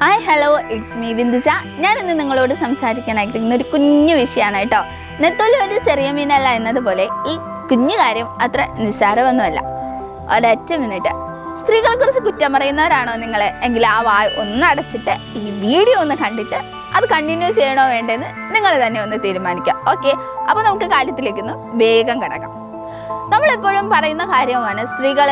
Hi hello it's me Vinduja. ഞാനിന്ന് നിങ്ങളോട് സംസാരിക്കാനായിരിക്കുന്ന ഒരു കുഞ്ഞു വിഷയമാണ് കേട്ടോ. നെത്തോലി ഒരു ചെറിയ മീനല്ല എന്നതുപോലെ ഈ കുഞ്ഞു കാര്യം അത്ര നിസ്സാരമൊന്നുമല്ല. ഒരൊറ്റ മിനിറ്റ്. സ്ത്രീകളെ കുറിച്ച് കുറ്റം പറയുന്നവരാണോ നിങ്ങൾ എങ്കിൽ ആ വായ ഒന്ന് അടച്ചിട്ട് ഈ വീഡിയോ ഒന്ന് കണ്ടിട്ട് അത് കണ്ടിന്യൂ ചെയ്യണോ വേണ്ടതെന്ന് നിങ്ങൾ തന്നെ ഒന്ന് തീരുമാനിക്കാം. ഓക്കെ, അപ്പോൾ നമുക്ക് കാര്യത്തിലേക്കൊന്ന് വേഗം കിടക്കാം. നമ്മളെപ്പോഴും പറയുന്ന കാര്യമാണ് സ്ത്രീകൾ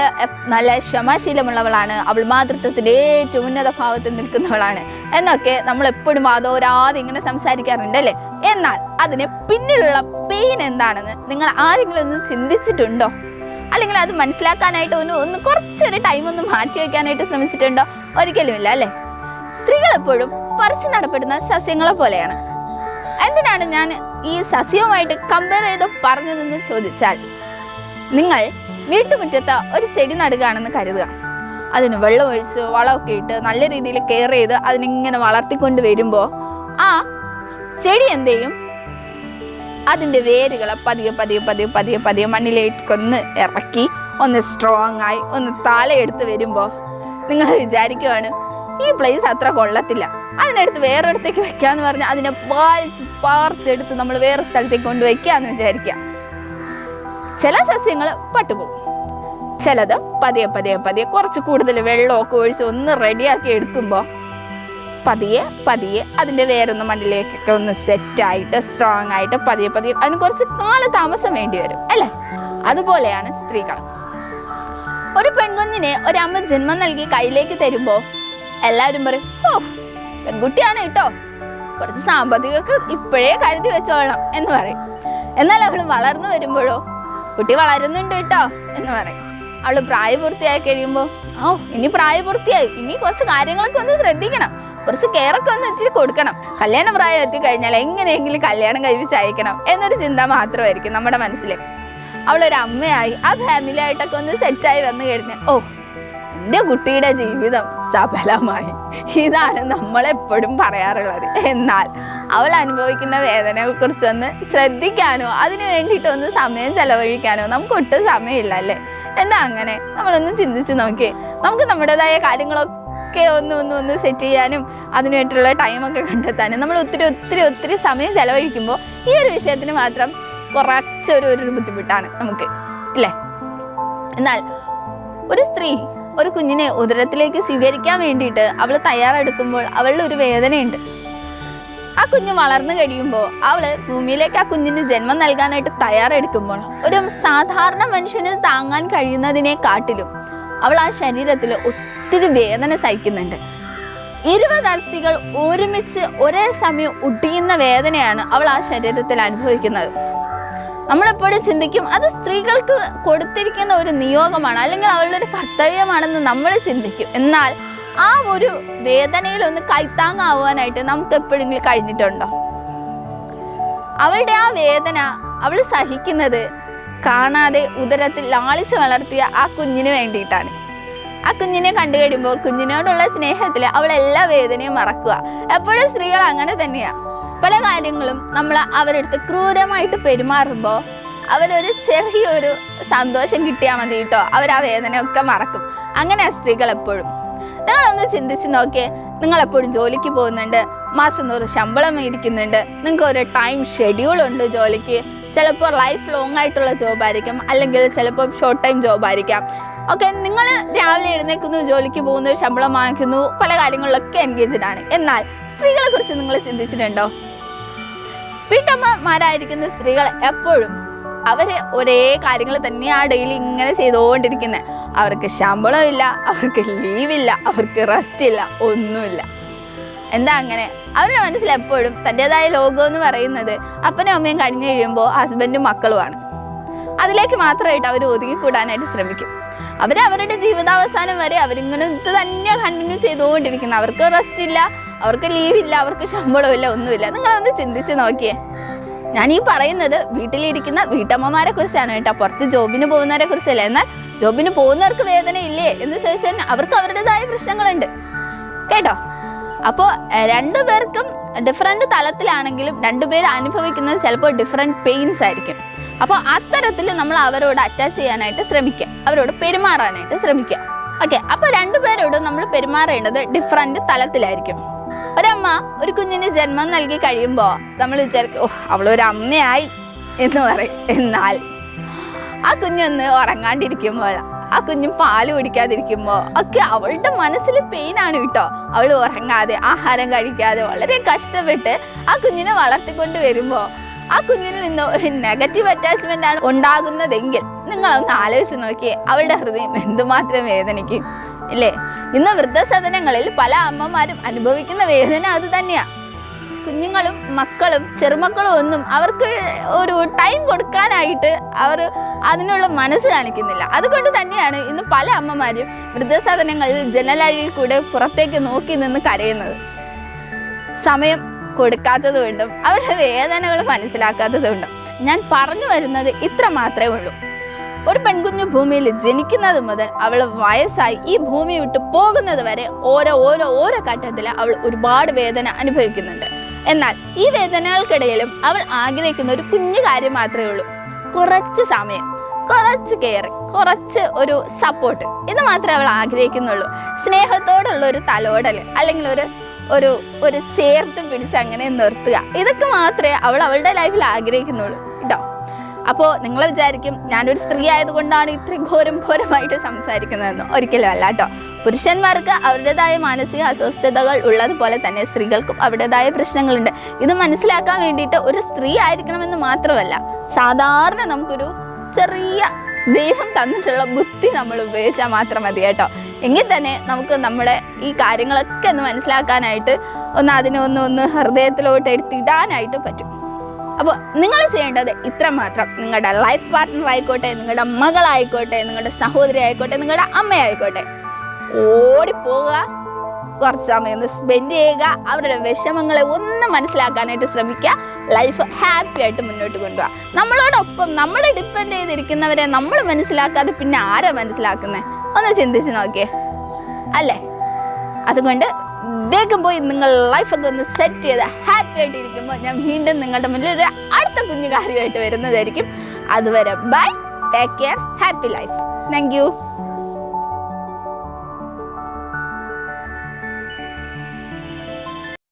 നല്ല ക്ഷമാശീലമുള്ളവളാണ്, അവൾ മാതൃത്വത്തിൻ്റെ ഏറ്റവും ഉന്നത ഭാവത്തിൽ നിൽക്കുന്നവളാണ് എന്നൊക്കെ നമ്മളെപ്പോഴും വാദോരാതെ ഇങ്ങനെ സംസാരിക്കാറുണ്ട് അല്ലേ. എന്നാൽ അതിന് പിന്നിലുള്ള പെയിൻ എന്താണെന്ന് നിങ്ങൾ ആരെങ്കിലും ഒന്ന് ചിന്തിച്ചിട്ടുണ്ടോ? അല്ലെങ്കിൽ അത് മനസ്സിലാക്കാനായിട്ട് ഒന്ന് കുറച്ചൊരു ടൈം ഒന്ന് മാറ്റി വയ്ക്കാനായിട്ട് ശ്രമിച്ചിട്ടുണ്ടോ? ഒരിക്കലുമില്ല അല്ലേ. സ്ത്രീകൾ എപ്പോഴും പറിച്ചു നടപ്പെടുന്ന സസ്യങ്ങളെ പോലെയാണ്. എന്തിനാണ് ഞാൻ ഈ സസ്യവുമായിട്ട് കമ്പയർ ചെയ്ത് പറഞ്ഞതെന്ന് ചോദിച്ചാൽ, നിങ്ങൾ വീട്ടുമുറ്റത്ത് ഒരു ചെടി നടുകയാണെന്ന് കരുതുക. അതിന് വെള്ളം ഒഴിച്ച് വളമൊക്കെ ഇട്ട് നല്ല രീതിയിൽ കെയർ ചെയ്ത് അതിനിങ്ങനെ വളർത്തിക്കൊണ്ട് വരുമ്പോൾ ആ ചെടി എന്ത് ചെയ്യും? അതിൻ്റെ വേരുകളെ പതിയെ പതിയെ പതിയെ പതിയെ പതിയെ മണ്ണിലേക്കൊന്ന് ഇറക്കി ഒന്ന് സ്ട്രോങ് ആയി ഒന്ന് താലയെടുത്ത് വരുമ്പോൾ നിങ്ങൾ വിചാരിക്കുവാണ് ഈ പ്ലേസ് അത്ര കൊള്ളത്തില്ല, അതിനടുത്ത് വേറൊരിടത്തേക്ക് വെക്കാമെന്ന് പറഞ്ഞാൽ അതിനെ പറിച്ചെടുത്ത് നമ്മൾ വേറെ സ്ഥലത്തേക്ക് കൊണ്ട് വയ്ക്കാമെന്ന് വിചാരിക്കുക. ചില സസ്യങ്ങൾ പട്ടുപോകും, ചിലത് പതിയെ പതിയെ പതിയെ കുറച്ച് കൂടുതൽ വെള്ളമൊക്കെ ഒഴിച്ച് ഒന്ന് റെഡിയാക്കി എടുക്കുമ്പോൾ പതിയെ പതിയെ അതിൻ്റെ വേറൊന്ന് മണ്ണിലേക്കൊക്കെ ഒന്ന് സെറ്റായിട്ട് സ്ട്രോങ് ആയിട്ട് പതിയെ പതിയെ അതിന് കുറച്ച് കാലതാമസം വേണ്ടി വരും അല്ലേ. അതുപോലെയാണ് സ്ത്രീകൾ. ഒരു പെൺകുഞ്ഞിനെ ഒരമ്മ ജന്മം നൽകി കയ്യിലേക്ക് തരുമ്പോൾ എല്ലാവരും പറയും, ഓ പെൺകുട്ടിയാണ് കേട്ടോ, കുറച്ച് സാമ്പത്തികമൊക്കെ ഇപ്പോഴേ കരുതി വെച്ചോളണം എന്ന് പറയും. എന്നാൽ അവൾ വളർന്നു വരുമ്പോഴോ കുട്ടി വളരുന്നുണ്ട് കേട്ടോ എന്ന് പറയും. അവൾ പ്രായപൂർത്തിയായി കഴിയുമ്പോൾ ഇനി പ്രായപൂർത്തിയായി, ഇനി കുറച്ച് കാര്യങ്ങളൊക്കെ ഒന്ന് ശ്രദ്ധിക്കണം, കുറച്ച് കെയറൊക്കെ ഒന്ന് ഇച്ചിരി കൊടുക്കണം, കല്യാണ പ്രായം എത്തിക്കഴിഞ്ഞാൽ എങ്ങനെയെങ്കിലും കല്യാണം കഴിപ്പിച്ച് അയക്കണം എന്നൊരു ചിന്ത മാത്രമായിരിക്കും നമ്മുടെ മനസ്സിൽ. അവളൊരു അമ്മയായി ആ ഫാമിലി ആയിട്ടൊക്കെ ഒന്ന് സെറ്റായി വന്നു കഴിഞ്ഞാൽ എൻ്റെ കുട്ടിയുടെ ജീവിതം സഫലമായി. ഇതാണ് നമ്മളെപ്പോഴും പറയാറുള്ളത്. എന്നാൽ അവൾ അനുഭവിക്കുന്ന വേദനകളെ കുറിച്ചൊന്ന് ശ്രദ്ധിക്കാനോ അതിന് വേണ്ടിയിട്ടൊന്ന് സമയം ചെലവഴിക്കാനോ നമുക്ക് ഒട്ടും സമയമില്ല അല്ലേ. എന്താ അങ്ങനെ? നമ്മളൊന്ന് ചിന്തിച്ച് നോക്കിയേ. നമുക്ക് നമ്മുടേതായ കാര്യങ്ങളൊക്കെ ഒന്ന് സെറ്റ് ചെയ്യാനും അതിന് വേണ്ടിയിട്ടുള്ള ടൈമൊക്കെ കണ്ടെത്താനും നമ്മൾ ഒത്തിരി ഒത്തിരി ഒത്തിരി സമയം ചെലവഴിക്കുമ്പോൾ ഈ ഒരു വിഷയത്തിന് മാത്രം കുറച്ചൊരു ബുദ്ധിമുട്ടാണ് നമുക്ക് ഇല്ലേ. എന്നാൽ ഒരു സ്ത്രീ ഒരു കുഞ്ഞിനെ ഉദരത്തിലേക്ക് സ്വീകരിക്കാൻ വേണ്ടിയിട്ട് അവൾ തയ്യാറെടുക്കുമ്പോൾ അവളുടെ ഒരു വേദനയുണ്ട്. ആ കുഞ്ഞ് വളർന്നു കഴിയുമ്പോൾ അവൾ ഭൂമിയിലേക്ക് ആ കുഞ്ഞിന് ജന്മം നൽകാനായിട്ട് തയ്യാറെടുക്കുമ്പോൾ ഒരു സാധാരണ മനുഷ്യന് താങ്ങാൻ കഴിയുന്നതിനെക്കാട്ടിലും അവൾ ആ ശരീരത്തിൽ ഒത്തിരി വേദന സഹിക്കുന്നുണ്ട്. 20 അസ്ഥികൾ ഒരുമിച്ച് ഒരേ സമയം ഒടിയുന്ന വേദനയാണ് അവൾ ആ ശരീരത്തിൽ അനുഭവിക്കുന്നത്. നമ്മളെപ്പോഴും ചിന്തിക്കും അത് സ്ത്രീകൾക്ക് കൊടുത്തിരിക്കുന്ന ഒരു നിയോഗമാണ്, അല്ലെങ്കിൽ അവളുടെ ഒരു കർത്തവ്യമാണെന്ന് നമ്മൾ ചിന്തിക്കും. എന്നാൽ ആ ഒരു വേദനയിലൊന്ന് കൈത്താങ്ങാവാനായിട്ട് നമുക്ക് എപ്പോഴെങ്കിലും കഴിഞ്ഞിട്ടുണ്ടോ? അവളുടെ ആ വേദന അവൾ സഹിക്കുന്നത് കാണാതെ ഉദരത്തിൽ ലാളിച്ച് വളർത്തിയ ആ കുഞ്ഞിന് വേണ്ടിയിട്ടാണ്. ആ കുഞ്ഞിനെ കണ്ടു കഴിയുമ്പോൾ കുഞ്ഞിനോടുള്ള സ്നേഹത്തിൽ അവൾ എല്ലാ വേദനയും മറക്കുക. എപ്പോഴും സ്ത്രീകൾ അങ്ങനെ തന്നെയാണ്. പല കാര്യങ്ങളും നമ്മൾ അവരെടുത്ത് ക്രൂരമായിട്ട് പെരുമാറുമ്പോൾ അവരൊരു ചെറിയൊരു സന്തോഷം കിട്ടിയാൽ മതി കേട്ടോ, അവർ ആ വേദനയൊക്കെ മറക്കും. അങ്ങനെയാണ് സ്ത്രീകൾ എപ്പോഴും. നിങ്ങളൊന്ന് ചിന്തിച്ച് നോക്കിയേ. നിങ്ങളെപ്പോഴും ജോലിക്ക് പോകുന്നുണ്ട്, മാസം തോറും ശമ്പളം മേടിക്കുന്നുണ്ട്, നിങ്ങൾക്ക് ഒരു ടൈം ഷെഡ്യൂളുണ്ട് ജോലിക്ക്. ചിലപ്പോൾ ലൈഫ് ലോങ് ആയിട്ടുള്ള ജോബായിരിക്കും, അല്ലെങ്കിൽ ചിലപ്പോൾ ഷോർട്ട് ടൈം ജോബായിരിക്കാം. ഓക്കെ, നിങ്ങൾ രാവിലെ എഴുന്നേൽക്കുന്നു, ജോലിക്ക് പോകുന്നു, ശമ്പളം വാങ്ങിക്കുന്നു, പല കാര്യങ്ങളിലൊക്കെ എൻഗേജ്ഡ് ആണ്. എന്നാൽ സ്ത്രീകളെ കുറിച്ച് നിങ്ങൾ ചിന്തിച്ചിട്ടുണ്ടോ? വീട്ടമ്മമാരായിരിക്കുന്ന സ്ത്രീകൾ എപ്പോഴും അവര് ഒരേ കാര്യങ്ങൾ തന്നെയാണ് ഡെയിലി ഇങ്ങനെ ചെയ്തുകൊണ്ടിരിക്കുന്നത്. അവർക്ക് ശമ്പളം ഇല്ല, അവർക്ക് ലീവില്ല, അവർക്ക് റെസ്റ്റ് ഇല്ല, ഒന്നുമില്ല. എന്താ അങ്ങനെ? അവരുടെ മനസ്സിൽ എപ്പോഴും തൻ്റെതായ ലോകം എന്ന് പറയുന്നത് അപ്പനും അമ്മയും കഴിഞ്ഞ് കഴിയുമ്പോൾ ഹസ്ബൻഡും മക്കളുമാണ്. അതിലേക്ക് മാത്രമായിട്ട് അവർ ഒതുങ്ങിക്കൂടാനായിട്ട് ശ്രമിക്കും. അവരവരുടെ ജീവിതാവസാനം വരെ അവരിങ്ങനെ ഇത് തന്നെ കണ്ടിന്യൂ ചെയ്തുകൊണ്ടിരിക്കുന്നത്. അവർക്ക് റെസ്റ്റ് ഇല്ല, അവർക്ക് ലീവില്ല, അവർക്ക് ശമ്പളമില്ല, ഒന്നുമില്ല. നിങ്ങളൊന്ന് ചിന്തിച്ച് നോക്കിയേ. ഞാൻ ഈ പറയുന്നത് വീട്ടിലിരിക്കുന്ന വീട്ടമ്മമാരെ കുറിച്ചാണ് കേട്ടോ, പുറത്ത് ജോബിന് പോകുന്നവരെ കുറിച്ചല്ല. എന്നാൽ ജോബിന് പോകുന്നവർക്ക് വേദന ഇല്ലേ എന്ന് ചോദിച്ചാൽ അവർക്ക് അവരുടേതായ പ്രശ്നങ്ങളുണ്ട് കേട്ടോ. അപ്പോൾ രണ്ടുപേർക്കും ഡിഫറെൻറ്റ് തലത്തിലാണെങ്കിലും രണ്ടുപേർ അനുഭവിക്കുന്നത് ചിലപ്പോൾ ഡിഫറെൻറ്റ് പെയിൻസ് ആയിരിക്കും. അപ്പോൾ അത്തരത്തിൽ നമ്മൾ അവരോട് അറ്റാച്ച് ചെയ്യാനായിട്ട് ശ്രമിക്കുക, അവരോട് പെരുമാറാനായിട്ട് ശ്രമിക്കുക. ഓക്കെ, അപ്പോൾ രണ്ടുപേരോടും നമ്മൾ പെരുമാറേണ്ടത് ഡിഫറൻറ്റ് തലത്തിലായിരിക്കും. ഒരമ്മ ഒരു കുഞ്ഞിന് ജന്മം നൽകി കഴിയുമ്പോൾ നമ്മൾ വിചാരിക്കും, ഓഹ് അവളൊരു അമ്മയായി എന്ന് പറയും. എന്നാൽ ആ കുഞ്ഞൊന്ന് ഉറങ്ങാണ്ടിരിക്കുമ്പോൾ, ആ കുഞ്ഞ് പാല് കുടിക്കാതിരിക്കുമ്പോൾ ഒക്കെ അവളുടെ മനസ്സിൽ പെയിനാണ് കേട്ടോ. അവൾ ഉറങ്ങാതെ ആഹാരം കഴിക്കാതെ വളരെ കഷ്ടപ്പെട്ട് ആ കുഞ്ഞിനെ വളർത്തിക്കൊണ്ട് വരുമ്പോൾ ആ കുഞ്ഞിൽ നിന്ന് ഒരു നെഗറ്റീവ് അറ്റാച്ച്മെൻ്റ് ആണ് ഉണ്ടാകുന്നതെങ്കിൽ നിങ്ങളൊന്ന് ആലോചിച്ച് നോക്കിയേ, അവളുടെ ഹൃദയം എന്തുമാത്രം വേദനിക്കും ഇല്ലേ? ഇന്ന് വൃദ്ധസദനങ്ങളിൽ പല അമ്മമാരും അനുഭവിക്കുന്ന വേദന അത് തന്നെയാണ്. കുഞ്ഞുങ്ങളും മക്കളും ചെറുമക്കളും ഒന്നും അവർക്ക് ഒരു ടൈം കൊടുക്കാനായിട്ട് അവർ അതിനുള്ള മനസ്സ് കാണിക്കുന്നില്ല. അതുകൊണ്ട് തന്നെയാണ് ഇന്ന് പല അമ്മമാരും വൃദ്ധസദനങ്ങളിൽ ജനലരികിൽ കൂടെ പുറത്തേക്ക് നോക്കി നിന്ന് കരയുന്നത്. സമയം കൊടുക്കാത്തത് കൊണ്ടും അവരുടെ വേദനകൾ മനസ്സിലാക്കാത്തത് കൊണ്ടും. ഞാൻ പറഞ്ഞു വരുന്നത് ഇത്ര മാത്രമേ ഉള്ളൂ. ഒരു പെൺകുഞ്ഞു ഭൂമിയിൽ ജനിക്കുന്നത് മുതൽ അവൾ വയസ്സായി ഈ ഭൂമി വിട്ട് പോകുന്നത് വരെ ഓരോ ഘട്ടത്തിൽ അവൾ ഒരുപാട് വേദന അനുഭവിക്കുന്നുണ്ട്. എന്നാൽ ഈ വേദനകൾക്കിടയിലും അവൾ ആഗ്രഹിക്കുന്ന ഒരു കുഞ്ഞു കാര്യം മാത്രമേ ഉള്ളൂ. കുറച്ച് സമയം, കുറച്ച് കെയർ, കുറച്ച് ഒരു സപ്പോർട്ട്. ഇത് മാത്രമേ അവൾ ആഗ്രഹിക്കുന്നുള്ളൂ. സ്നേഹത്തോടുള്ള ഒരു തലോടൽ, അല്ലെങ്കിൽ ഒരു ചേർത്ത് പിടിച്ച് അങ്ങനെ നിർത്തുക. ഇതൊക്കെ മാത്രമേ അവൾ അവളുടെ ലൈഫിൽ ആഗ്രഹിക്കുന്നുള്ളൂ കേട്ടോ. അപ്പോൾ നിങ്ങൾ വിചാരിക്കും ഞാനൊരു സ്ത്രീ ആയതുകൊണ്ടാണ് ഇത്രയും ഘോരമായിട്ട് സംസാരിക്കുന്നതെന്ന്. ഒരിക്കലും അല്ല കേട്ടോ. പുരുഷന്മാർക്ക് അവരുടേതായ മാനസിക അസ്വസ്ഥതകൾ ഉള്ളതുപോലെ തന്നെ സ്ത്രീകൾക്കും അവരുടേതായ പ്രശ്നങ്ങളുണ്ട്. ഇത് മനസ്സിലാക്കാൻ വേണ്ടിയിട്ട് ഒരു സ്ത്രീ ആയിരിക്കണമെന്ന് മാത്രമല്ല, സാധാരണ നമുക്കൊരു ചെറിയ ദൈവം തന്നിട്ടുള്ള ബുദ്ധി നമ്മൾ ഉപയോഗിച്ചാൽ മാത്രം മതി കേട്ടോ. എങ്കിൽ തന്നെ നമുക്ക് നമ്മുടെ ഈ കാര്യങ്ങളൊക്കെ ഒന്ന് മനസ്സിലാക്കാനായിട്ട് അതിനെ ഒന്ന് ഹൃദയത്തിലോട്ട് എടുത്തിടാനായിട്ട് പറ്റും. അപ്പോൾ നിങ്ങൾ ചെയ്യേണ്ടത് ഇത്ര മാത്രം. നിങ്ങളുടെ ലൈഫ് പാർട്ട്ണർ ആയിക്കോട്ടെ, നിങ്ങളുടെ മകളായിക്കോട്ടെ, നിങ്ങളുടെ സഹോദരി ആയിക്കോട്ടെ, നിങ്ങളുടെ അമ്മയായിക്കോട്ടെ, ഓടിപ്പോവുക, കുറച്ച് സമയം ഒന്ന് സ്പെൻഡ് ചെയ്യുക, അവരുടെ വിഷമങ്ങളെ ഒന്ന് മനസ്സിലാക്കാനായിട്ട് ശ്രമിക്കുക. ലൈഫ് ഹാപ്പി ആയിട്ട് മുന്നോട്ട് കൊണ്ടുപോകുക. നമ്മളോടൊപ്പം നമ്മളെ ഡിപ്പെൻഡ് ചെയ്തിരിക്കുന്നവരെ നമ്മൾ മനസ്സിലാക്കാതെ പിന്നെ ആരാ മനസ്സിലാക്കുന്നത്? ഒന്ന് ചിന്തിച്ച് നോക്കിയേ അല്ലേ? അതുകൊണ്ട് വേഗം പോയി നിങ്ങൾ ലൈഫൊക്കെ ഒന്ന് സെറ്റ് ചെയ്ത് ഹാപ്പി ആയിട്ട് ഇരിക്കുമ്പോൾ ഞാൻ വീണ്ടും നിങ്ങളുടെ മുന്നിൽ ഒരു അടുത്ത കുഞ്ഞു കാര്യമായിട്ട് വരുന്നതായിരിക്കും. അതുവരെ bye, take care, happy life. Thank U.